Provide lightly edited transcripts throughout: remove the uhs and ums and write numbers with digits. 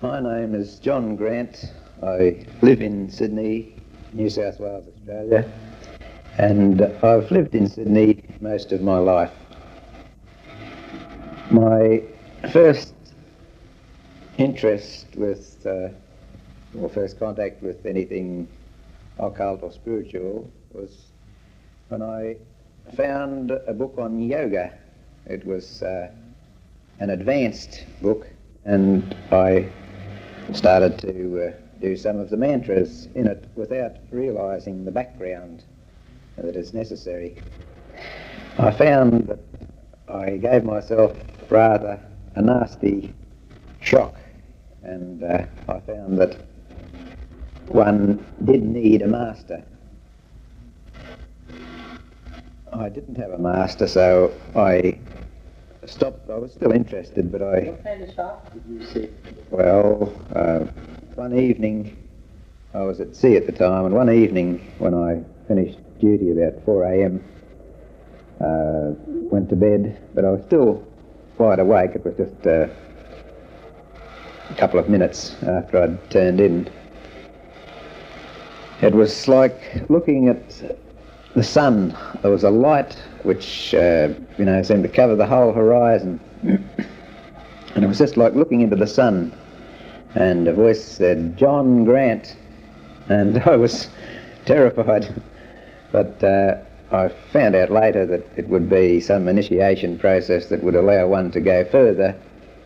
My name is John Grant. I live in Sydney, New South Wales, Australia, and I've lived in Sydney most of my life. My first interest with, or first contact with anything occult or spiritual was when I found a book on yoga. It was an advanced book, and I started to do some of the mantras in it without realising the background that is necessary. I found that I gave myself rather a nasty shock, and I found that one did need a master. I didn't have a master, so I stopped. I was still interested, but I... What kind of shock did you see? Well, one evening, I was at sea at the time, and one evening when I finished duty about 4 a.m, went to bed, but I was still wide awake. It was just a couple of minutes after I'd turned in. It was like looking at the sun. There was a light which, seemed to cover the whole horizon. And it was just like looking into the sun. And a voice said, "John Grant." And I was terrified. But I found out later that it would be some initiation process that would allow one to go further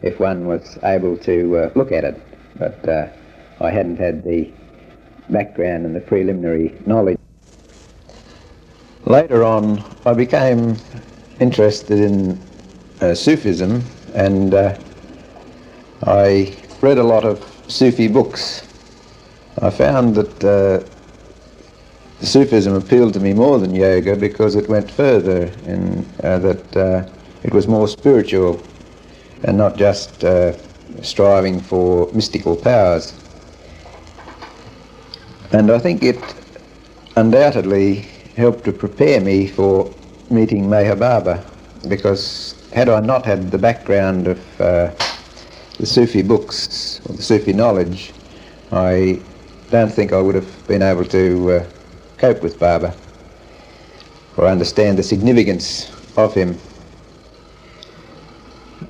if one was able to look at it. But I hadn't had the background and the preliminary knowledge. Later on, I became interested in Sufism, and I read a lot of Sufi books. I found that Sufism appealed to me more than yoga because it went further in that it was more spiritual and not just striving for mystical powers. And I think it undoubtedly helped to prepare me for meeting Meher Baba, because had I not had the background of the Sufi books or the Sufi knowledge, I don't think I would have been able to cope with Baba or understand the significance of him.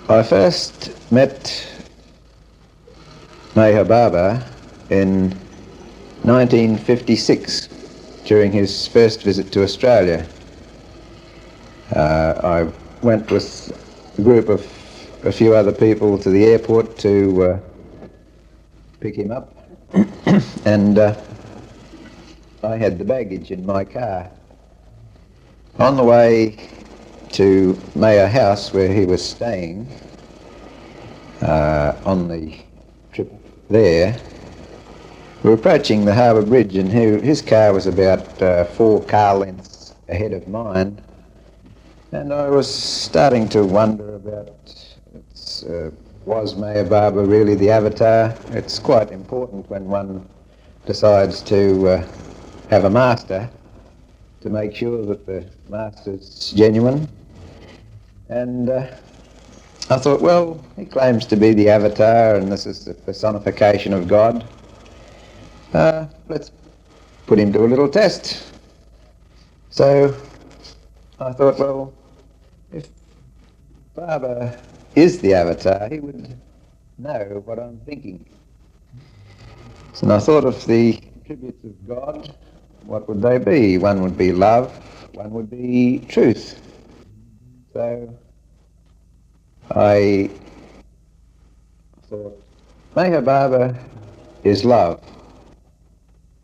I first met Meher Baba in 1956 during his first visit to Australia. I went with a group of a few other people to the airport to pick him up, and I had the baggage in my car. On the way to Meher House, where he was staying, on the trip there, we were approaching the Harbour Bridge, and his car was about 4 car lengths ahead of mine, and I was starting to wonder about, was Meher Baba really the avatar? It's quite important when one decides to have a master to make sure that the master's genuine. And I thought, well, he claims to be the avatar and this is the personification of God. Let's put him to a little test. So I thought, well, if Baba is the avatar, he would know what I'm thinking. So I thought of the attributes of God. What would they be? One would be love, one would be truth. So I thought, Meher Baba is love.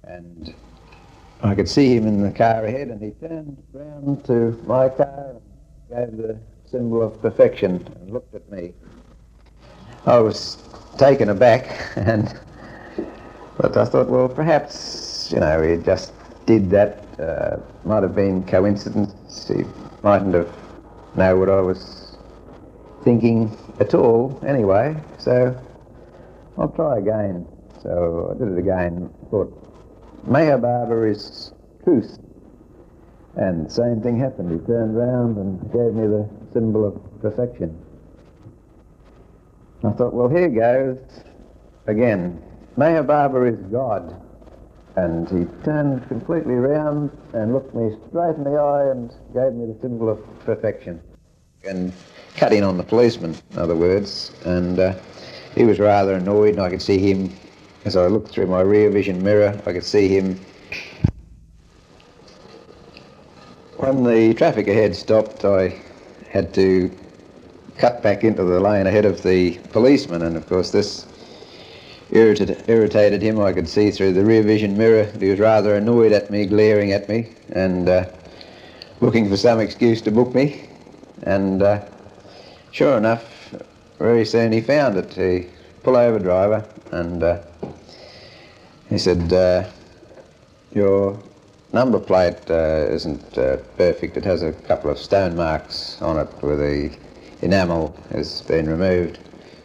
And I could see him in the car ahead, and he turned round to my car and gave the symbol of perfection and looked at me. I was taken aback, but I thought, well, perhaps, he just did that. Might have been coincidence. He mightn't have known what I was thinking at all anyway, so I'll try again. So I did it again. Thought, Meher Baba is truth. And the same thing happened. He turned round and gave me the symbol of perfection. I thought, well, here goes again, Meher Baba is God. And he turned completely round and looked me straight in the eye and gave me the symbol of perfection. And cut in on the policeman, in other words. And he was rather annoyed, and I could see him, as I looked through my rear vision mirror, I could see him. When the traffic ahead stopped, I had to cut back into the lane ahead of the policeman, and of course this irritated him. I could see through the rear vision mirror that he was rather annoyed at me, glaring at me, and looking for some excuse to book me. And sure enough, very soon he found it. He pulled over, driver, and he said, your number plate isn't perfect. It has a couple of stone marks on it where the enamel has been removed,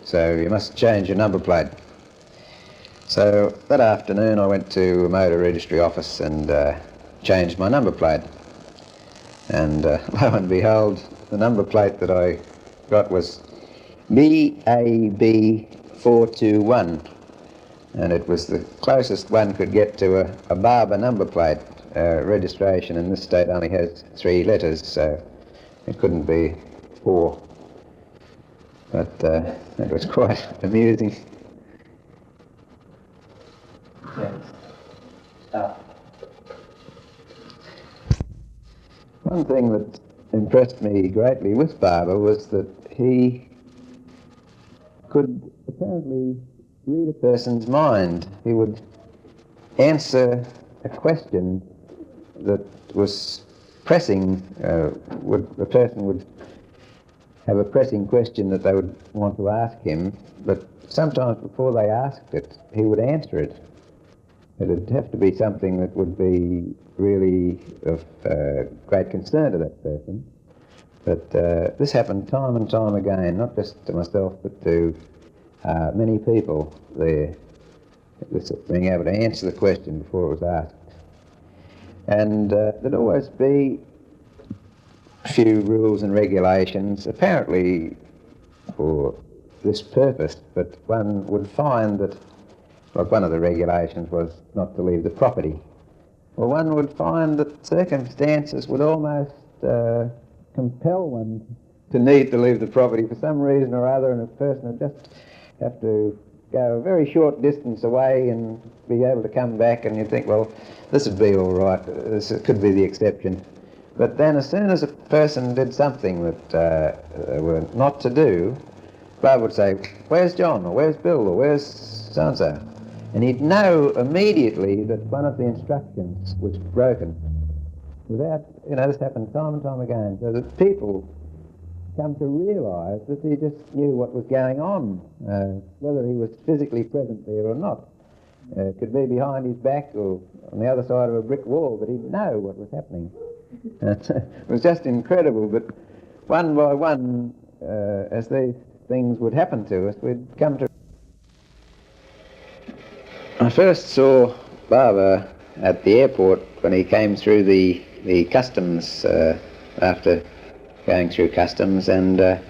so you must change your number plate. So that afternoon I went to a motor registry office and changed my number plate. And lo and behold, the number plate that I got was BAB421, and it was the closest one could get to a Baba number plate. Registration in this state only has 3 letters, so it couldn't be 4. But it was quite amusing. One thing that impressed me greatly with Baba was that he could apparently read a person's mind. He would answer a question that was pressing. A person would have a pressing question that they would want to ask him, but sometimes before they asked it, he would answer it. It would have to be something that would be really of great concern to that person. But this happened time and time again, not just to myself, but to many people there, this being able to answer the question before it was asked. And there'd always be a few rules and regulations, apparently for this purpose, but one would find that, like one of the regulations was not to leave the property. Well, one would find that circumstances would almost compel one to need to leave the property for some reason or other, and a person would just have to go a very short distance away and be able to come back, and you'd think, well, this would be all right, this could be the exception. But then as soon as a person did something that they were not to do, Bob would say, where's John, or where's Bill, or where's so-and-so? And he'd know immediately that one of the instructions was broken. Without, this happened time and time again, so that people come to realise that he just knew what was going on, whether he was physically present there or not. It could be behind his back or on the other side of a brick wall, but he'd know what was happening. It was just incredible, but one by one, as these things would happen to us, we'd come to... I first saw Baba at the airport when he came through the customs, after going through customs, and there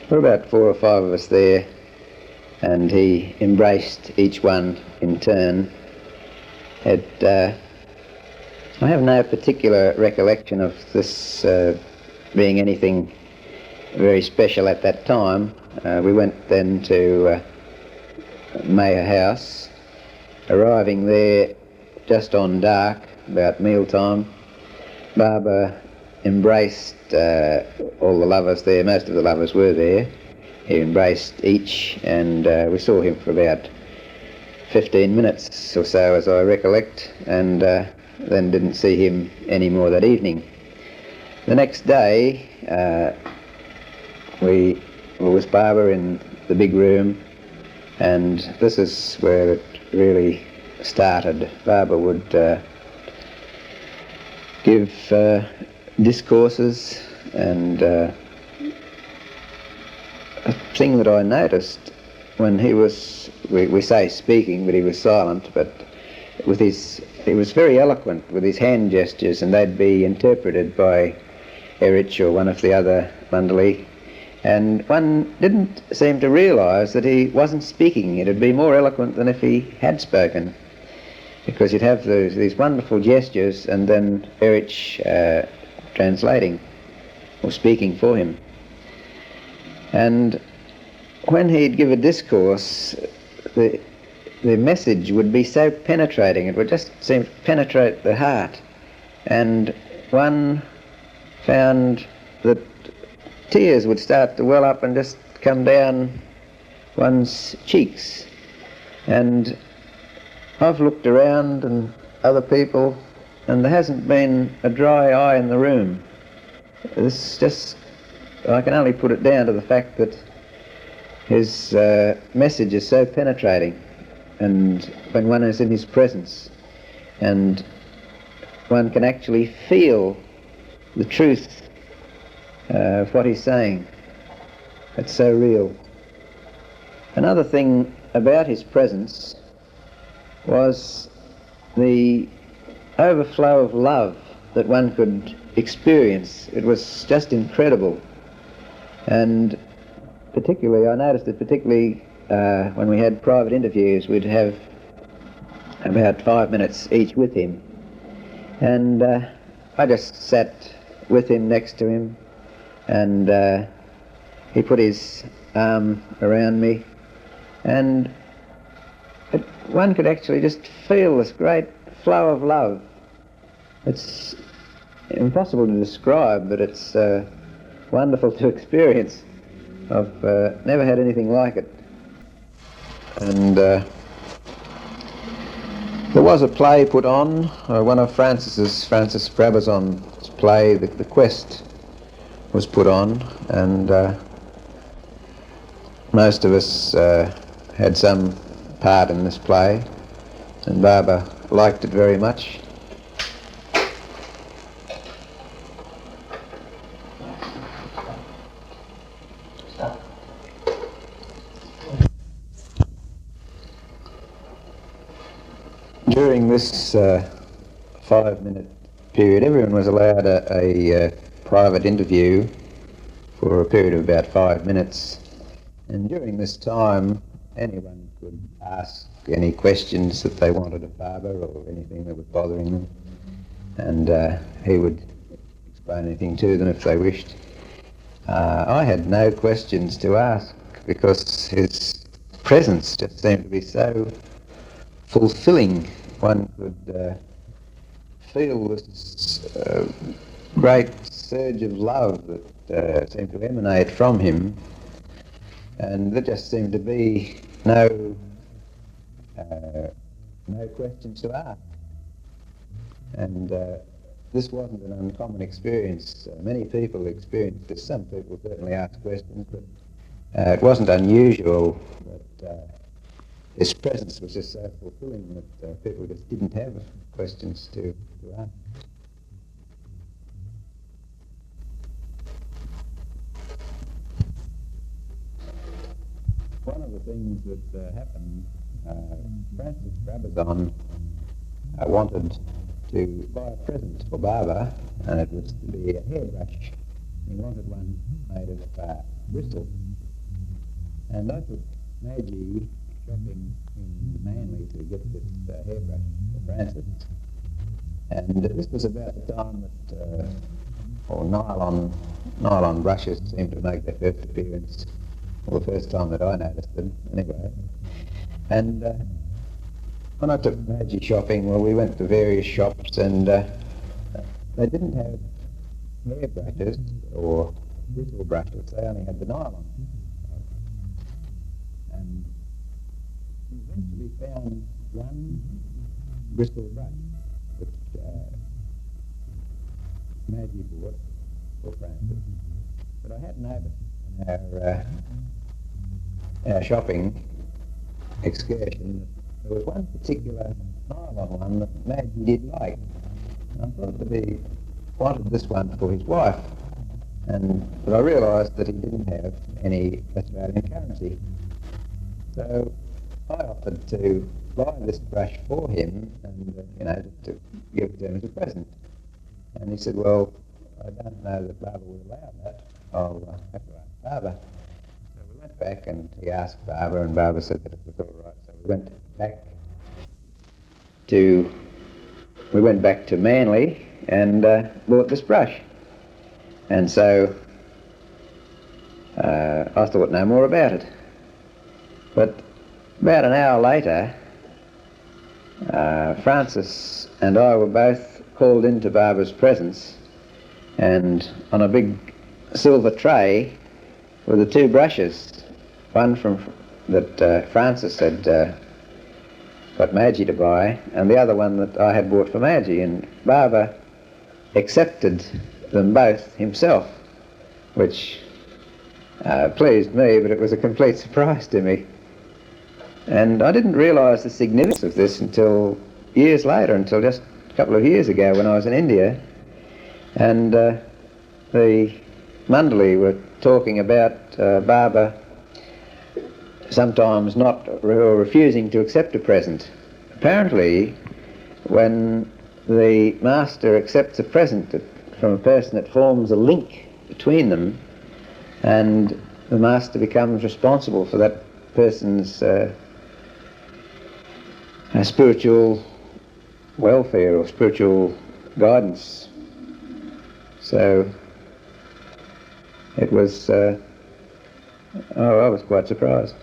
were about 4 or 5 of us there, and he embraced each one in turn. I have no particular recollection of this being anything very special at that time. We went then to Meher House, arriving there just on dark, about mealtime. Baba embraced all the lovers there. Most of the lovers were there. He embraced each, and we saw him for about 15 minutes or so, as I recollect, and then didn't see him any more that evening. The next day, we were with Baba in the big room, and this is where it really started. Baba would give discourses, and a thing that I noticed when he was, we say speaking, but he was silent, but he was very eloquent with his hand gestures, and they'd be interpreted by Erich or one of the other Mandali, And one didn't seem to realise that he wasn't speaking. It'd be more eloquent than if he had spoken, because you'd have these wonderful gestures and then Erich translating or speaking for him. And when he'd give a discourse, the message would be so penetrating, it would just seem to penetrate the heart. And one found that tears would start to well up and just come down one's cheeks. And I've looked around and other people, and there hasn't been a dry eye in the room. This just, I can only put it down to the fact that his message is so penetrating, and when one is in his presence and one can actually feel the truth of what he's saying, it's so real. Another thing about his presence was the overflow of love that one could experience. It was just incredible. And particularly, I noticed it particularly when we had private interviews, we'd have about 5 minutes each with him. And I just sat with him, next to him, and he put his arm around me, and one could actually just feel this great flow of love. It's impossible to describe, but it's wonderful to experience. I've never had anything like it. And there was a play put on, one of Francis Brabazon's play, The Quest, was put on, and most of us had some part in this play, and Baba liked it very much. During this 5-minute period, everyone was allowed a private interview for a period of about 5 minutes, and during this time anyone could ask any questions that they wanted of Baba or anything that was bothering them, and he would explain anything to them if they wished. I had no questions to ask because his presence just seemed to be so fulfilling. One could feel this great surge of love that seemed to emanate from him, and there just seemed to be no questions to ask. And this wasn't an uncommon experience. Many people experienced this. Some people certainly asked questions, but it wasn't unusual that his presence was just so fulfilling that people just didn't have questions to ask. One of the things that happened, Francis Brabazon wanted to buy a present for Baba, and it was to be a hairbrush. He wanted one made of bristle. And I took Maggie shopping in Manly to get this hairbrush for Francis. And this was about the time that nylon brushes seemed to make their first appearance, or the first time that I noticed them, anyway. And when I took Maggie shopping, well, we went to various shops, and they didn't have hairbrushes or bristle brushes. They only had the nylon. And we eventually found one bristle brush which Maggie bought for Francis. But I had noticed in our shopping excursion that there was one particular nylon one that Maggie did like. And I thought that he wanted this one for his wife, but I realised that he didn't have any Australian currency. So I offered to buy this brush for him and, to give it to him as a present. And he said, well, I don't know that Baba would allow that. I'll have to ask Baba. So we went back and he asked Baba, and Baba said that it was all right. So we went back to Manly and bought this brush. And so I thought no more about it. But about an hour later, Francis and I were both called into Baba's presence, and on a big silver tray were the two brushes, one that Francis had got Maggie to buy, and the other one that I had bought for Maggie, and Baba accepted them both himself, which pleased me, but it was a complete surprise to me. And I didn't realise the significance of this until years later, until just a couple of years ago when I was in India, and the Mandali were talking about Baba sometimes not or refusing to accept a present. Apparently, when the master accepts a present from a person, it forms a link between them, and the master becomes responsible for that person's spiritual welfare or spiritual guidance. So it was, I was quite surprised.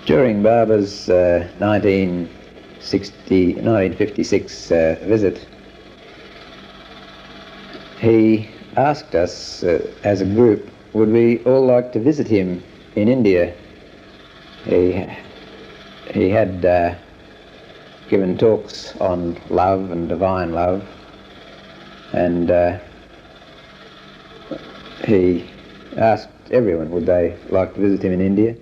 During Baba's 1956 visit, he asked us as a group, would we all like to visit him in India? He had given talks on love and divine love, and he asked everyone would they like to visit him in India.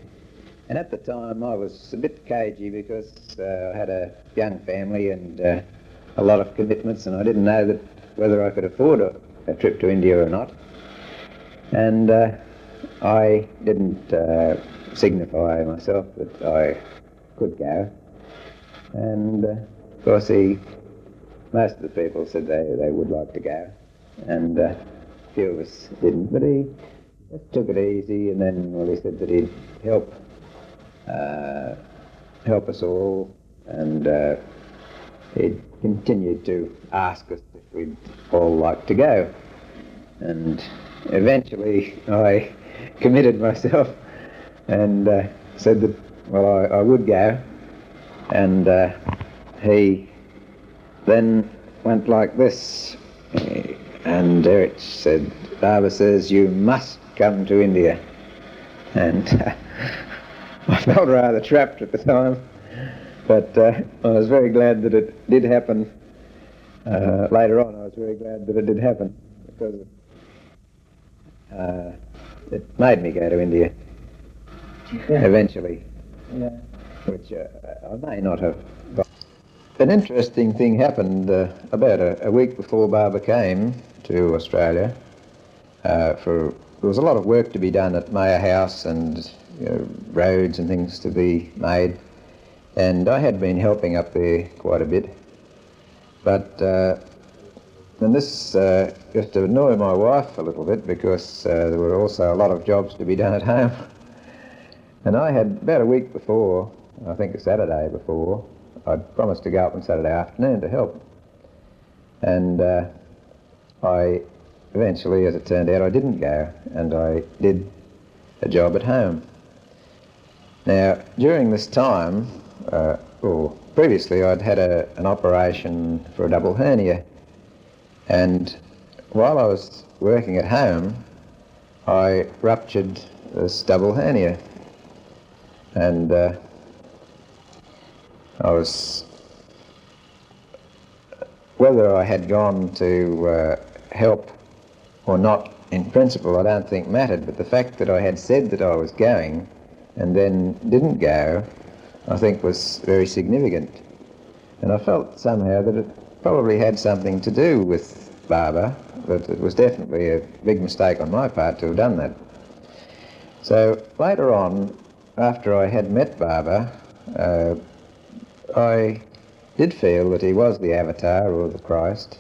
And at the time I was a bit cagey because I had a young family and a lot of commitments, and I didn't know whether I could afford a trip to India or not. And I didn't signify myself that I could go. And of course most of the people said they would like to go, and a few of us didn't, but he just took it easy, and then he said that he'd help us all, and he continued to ask us if we'd all like to go. And eventually I committed myself and said that, well, I would go. And he then went like this, and Eric said, Baba says, you must come to India. And I felt rather trapped at the time, but I was very glad that it did happen. Later on I was very glad that it did happen, because it made me go to India eventually, which I may not have. An interesting thing happened about a week before Baba came to Australia. There was a lot of work to be done at Meher House, and roads and things to be made, and I had been helping up there quite a bit, but and this used to annoy my wife a little bit, because there were also a lot of jobs to be done at home. And I had, about a week before, I think a Saturday before, I'd promised to go up on Saturday afternoon to help. And I eventually, as it turned out, I didn't go, and I did a job at home. Now, during this time, previously I'd had an operation for a double hernia, and while I was working at home, I ruptured this double hernia, and whether I had gone to help or not, in principle, I don't think mattered, but the fact that I had said that I was going and then didn't go, I think was very significant. And I felt somehow that it probably had something to do with Baba, but it was definitely a big mistake on my part to have done that. So later on, after I had met Baba, I did feel that he was the avatar or the Christ,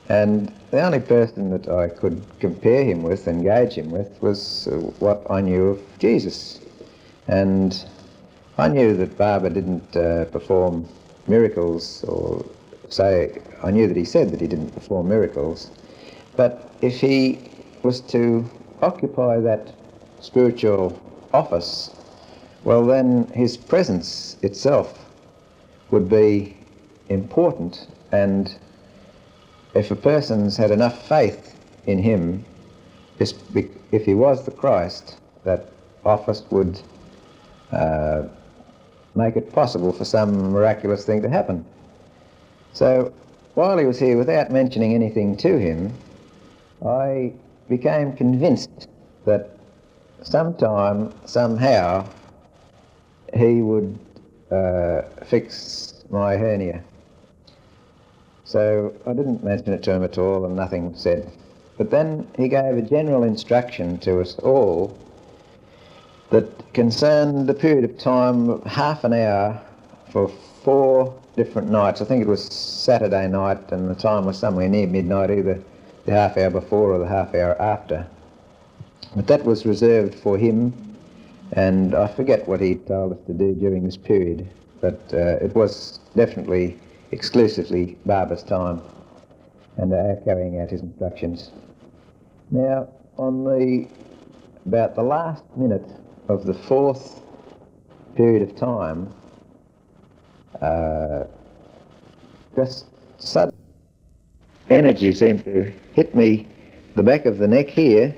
And the only person that I could compare him with, engage him with, was what I knew of Jesus. And I knew that Baba didn't perform miracles, or say, I knew that he said that he didn't perform miracles. But if he was to occupy that spiritual office, well then his presence itself would be important, and if a person's had enough faith in him, if he was the Christ, that office would make it possible for some miraculous thing to happen. So while he was here, without mentioning anything to him, I became convinced that sometime, somehow, he would fix my hernia. So I didn't mention it to him at all, and nothing was said. But then he gave a general instruction to us all that concerned a period of time of half an hour for 4 different nights. I think it was Saturday night, and the time was somewhere near midnight, either the half hour before or the half hour after. But that was reserved for him, and I forget what he told us to do during this period, but it was definitely exclusively Baba's time and our carrying out his instructions. Now, on about the last minute of the 4th period of time, just sudden energy seemed to hit me the back of the neck here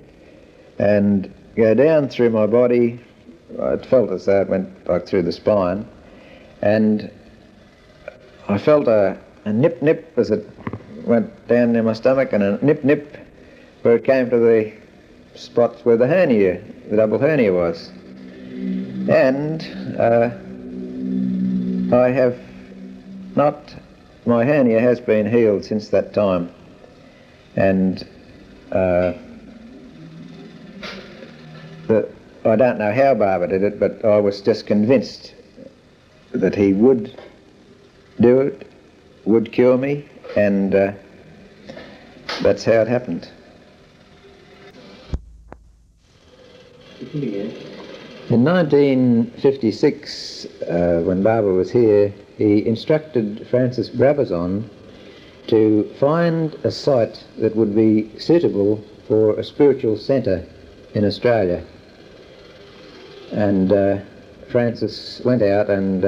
and go down through my body. It felt as though it went like through the spine, and I felt a nip-nip as it went down near my stomach, and a nip-nip where it came to the spots where the hernia, the double hernia was. And I have not, my hernia has been healed since that time. And I don't know how Baba did it, but I was just convinced that he would do it, would cure me, and that's how it happened. In 1956, when Baba was here, he instructed Francis Brabazon to find a site that would be suitable for a spiritual centre in Australia. And Francis went out and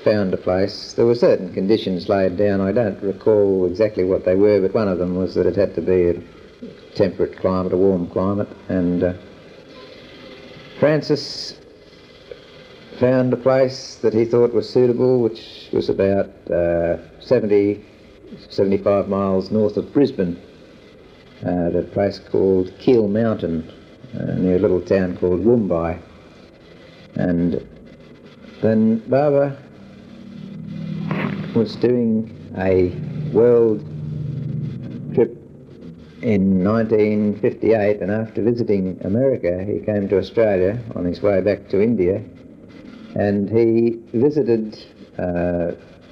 found a place. There were certain conditions laid down. I don't recall exactly what they were, but one of them was that it had to be a temperate climate, a warm climate, and Francis found a place that he thought was suitable, which was about 75 miles north of Brisbane, at a place called Keel Mountain, near a little town called Woombye. And then Baba was doing a world trip in 1958, and after visiting America he came to Australia on his way back to India, and he visited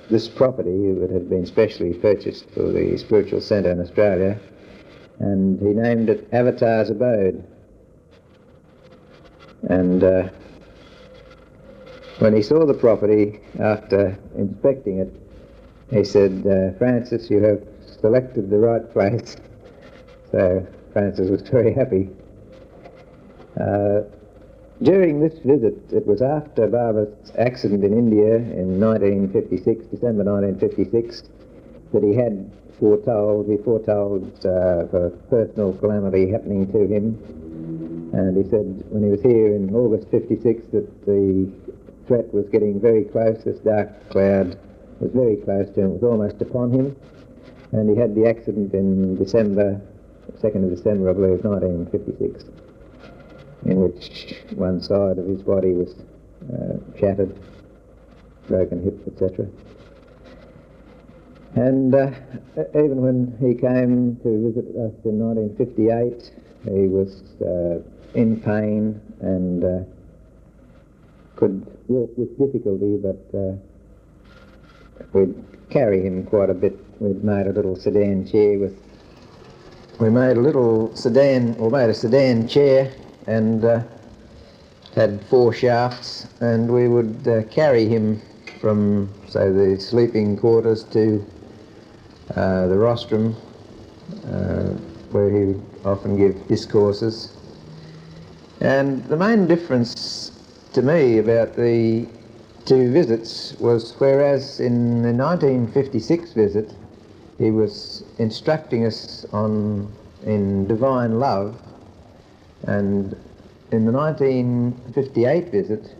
this property that had been specially purchased for the spiritual centre in Australia, and he named it Avatar's Abode. And when he saw the property after inspecting it, he said, "Francis, you have selected the right place." So Francis was very happy. During this visit, it was after Baba's accident in India in 1956, December 1956, that he had foretold a personal calamity happening to him. And he said when he was here in August 56 that the threat was getting very close. This dark cloud was very close to him, it was almost upon him. And he had the accident in December, 2nd of December, I believe, 1956, in which one side of his body was shattered, broken hip, etc. And even when he came to visit us in 1958, he was in pain and could walk with difficulty, but we'd carry him quite a bit we'd made a little sedan chair with... We made a little sedan, or made a sedan chair, and had 4 shafts, and we would carry him from, say, the sleeping quarters to the rostrum, where he would often give discourses. And the main difference to me about the 2 visits was, whereas in the 1956 visit he was instructing us in divine love, and in the 1958 visit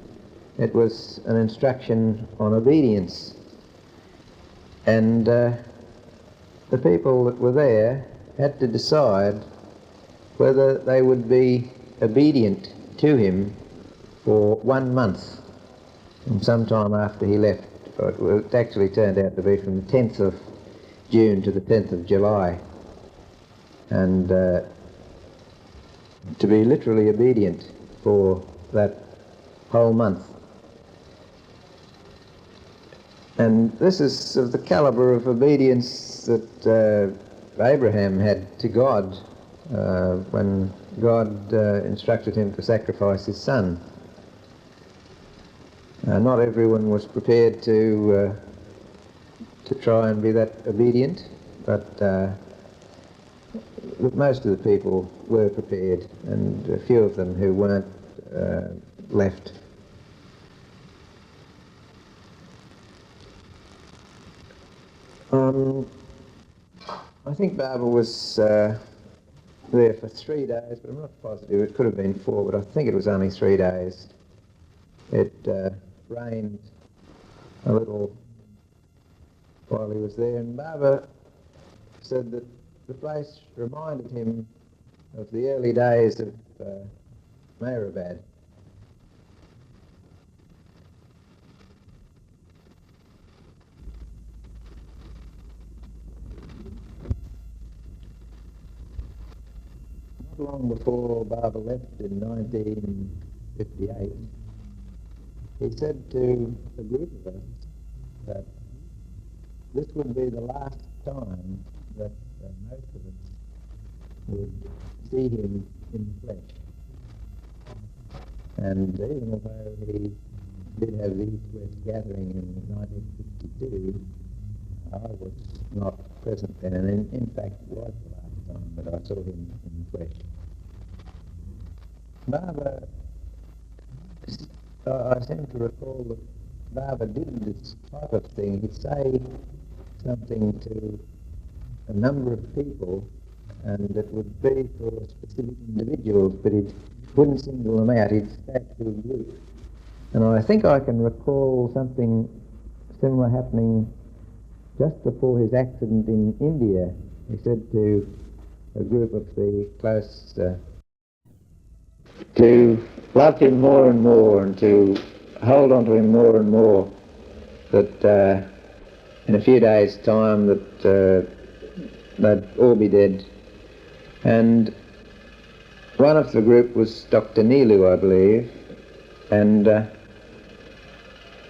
it was an instruction on obedience. And the people that were there had to decide whether they would be obedient to him for 1 month, from some time after he left. It actually turned out to be from the 10th of June to the 10th of July, and to be literally obedient for that whole month. And this is of the calibre of obedience that Abraham had to God when God instructed him to sacrifice his son. Not everyone was prepared to try and be that obedient, but most of the people were prepared, and a few of them who weren't left. I think Baba was there for 3 days, but I'm not positive. It could have been 4, but I think it was only 3 days. It rained a little while he was there, and Baba said that the place reminded him of the early days of Meherabad. Not long before Baba left in 1958, he said to a group of us that this would be the last time that most of us would see him in the flesh. And even although he did have the East-West gathering in 1962, I was not present then, and in fact it was the last time that I saw him in the flesh. Baba, I seem to recall that Baba did this type of thing. He'd say something to a number of people, and it would be for specific individuals, but he wouldn't single them out. He'd speak to a group. And I think I can recall something similar happening just before his accident in India. He said to a group of the close to love him more and more, and to hold on to him more and more, that in a few days' time that they'd all be dead. And one of the group was Dr. Nilu, I believe, and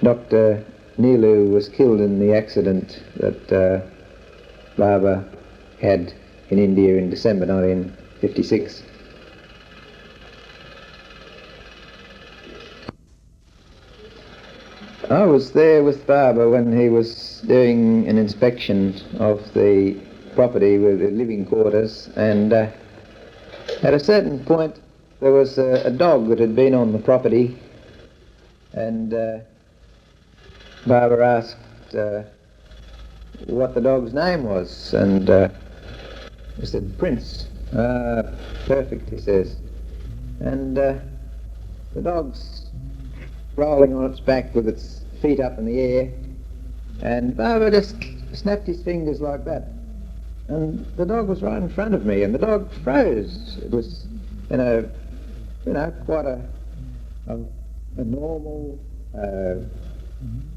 Dr. Nilu was killed in the accident that Baba had in India in December 1956. I was there with Baba when he was doing an inspection of the property with the living quarters, and at a certain point there was a dog that had been on the property, and Baba asked what the dog's name was, and he said, Prince. Perfect, he says. And the dog's rolling on its back with its feet up in the air, and Baba just snapped his fingers like that, and the dog was right in front of me, and the dog froze. It was quite a normal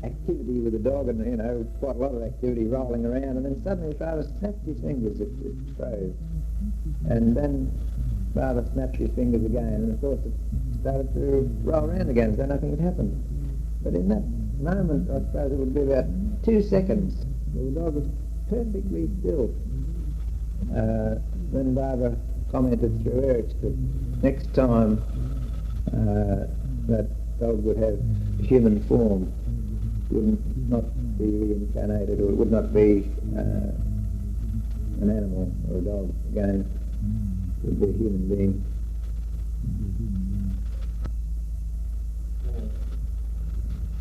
activity with the dog, and quite a lot of activity rolling around, and then suddenly Baba snapped his fingers. It froze, and then Baba snapped his fingers again, and of course it started to roll around again as though nothing had happened. But in that moment, I suppose it would be about 2 seconds, the dog was perfectly still. When Baba commented through Eric that next time that dog would have human form, would not be reincarnated, or it would not be an animal or a dog again, it would be a human being.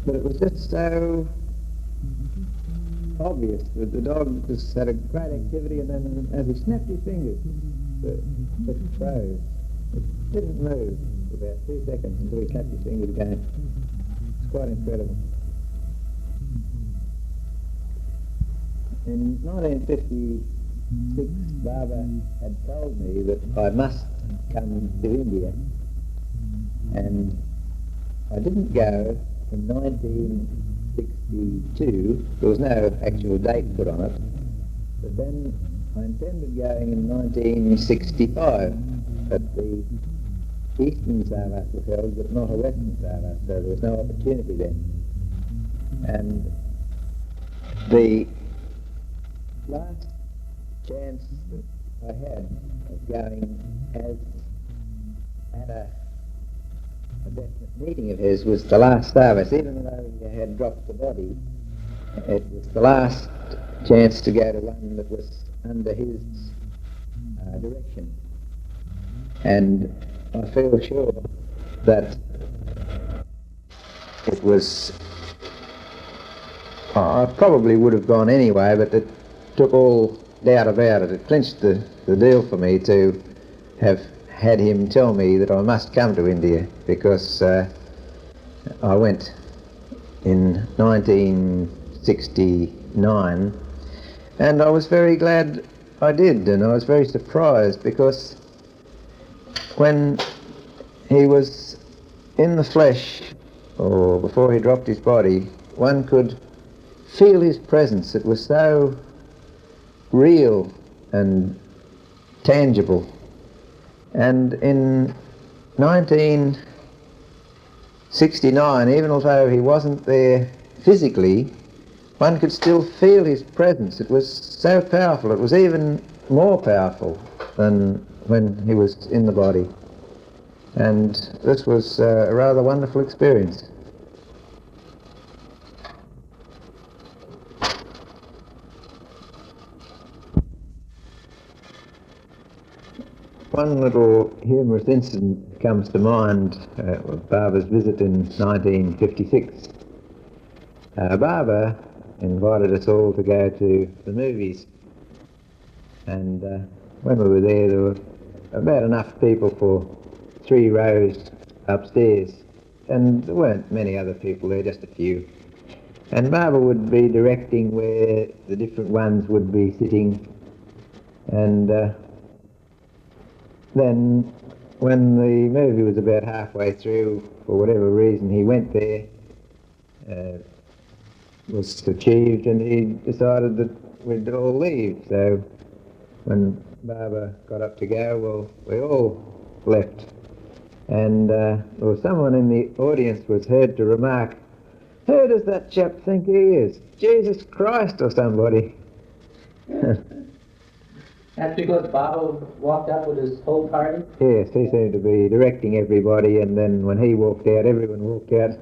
But it was just so obvious that the dog just had a great activity, and then as he snapped his fingers, it froze. It didn't move for about 2 seconds until he snapped his fingers again. It's quite incredible. In 1956, Baba had told me that I must come to India, and I didn't go in 1962. There was no actual date put on it, but then I intended going in 1965 at the Eastern Sarvat was held, but not a Western Sarvat, so there was no opportunity then. And the last chance that I had of going as at a definite meeting of his was the last service. Even though he had dropped the body, it was the last chance to go to one that was under his direction. And I feel sure that it was, I probably would have gone anyway, but it took all doubt about it. It clinched the deal for me to have had him tell me that I must come to India, because I went in 1969, and I was very glad I did, and I was very surprised, because when he was in the flesh, or before he dropped his body, one could feel his presence. It was so real and tangible. And in 1969, even although he wasn't there physically, one could still feel his presence. It was so powerful. It was even more powerful than when he was in the body. And this was a rather wonderful experience. One little humorous incident comes to mind with Baba's visit in 1956. Baba invited us all to go to the movies, and when we were there were about enough people for 3 rows upstairs, and there weren't many other people there, just a few. And Baba would be directing where the different ones would be sitting, and then when the movie was about halfway through, for whatever reason, he went there, was achieved, and he decided that we'd all leave. So when Baba got up to go, well, we all left. And well, someone in the audience was heard to remark, "Who does that chap think he is? Jesus Christ or somebody?" That's because Baba walked out with his whole party? Yes, he seemed to be directing everybody, and then when he walked out, everyone walked out.